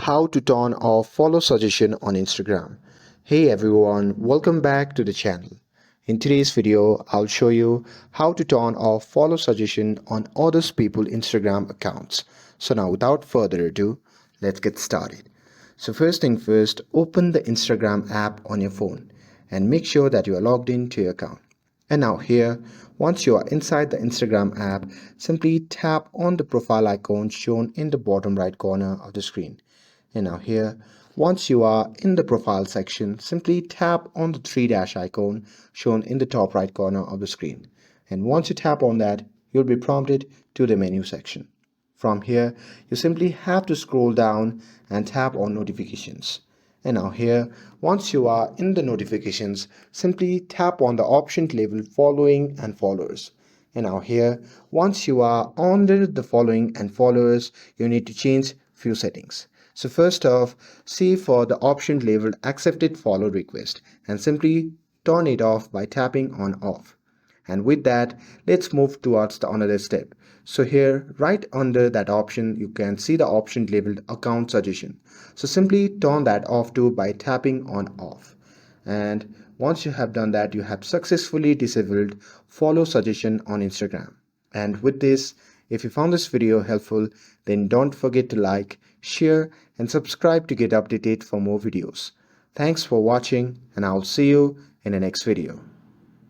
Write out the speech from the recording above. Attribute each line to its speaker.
Speaker 1: how to turn off follow suggestion on Instagram. Hey everyone, welcome back to the channel. In today's video, I'll show you how to turn off follow suggestion on others people Instagram accounts. So now without further ado, let's get started. So first thing first, open the Instagram app on your phone and make sure that you are logged into your account. And now here, once you are inside the Instagram app, simply tap on the profile icon shown in the bottom right corner of the screen. And now here, once you are in the profile section, simply tap on the three dash icon shown in the top right corner of the screen. And once you tap on that, you'll be prompted to the menu section. From here, you simply have to scroll down and tap on notifications. And now here, once you are in the notifications, simply tap on the option labeled following and followers. And now here, once you are under the following and followers, you need to change few settings. So first off, see for the option labeled accepted follow request and simply turn it off by tapping on off. And with that, let's move towards the another step. So here, right under that option, you can see the option labeled account suggestion. So simply turn that off too by tapping on off. And once you have done that, you have successfully disabled follow suggestion on Instagram. And with this, if you found this video helpful, then don't forget to like, share, and subscribe to get updated for more videos. Thanks for watching, and I'll see you in the next video.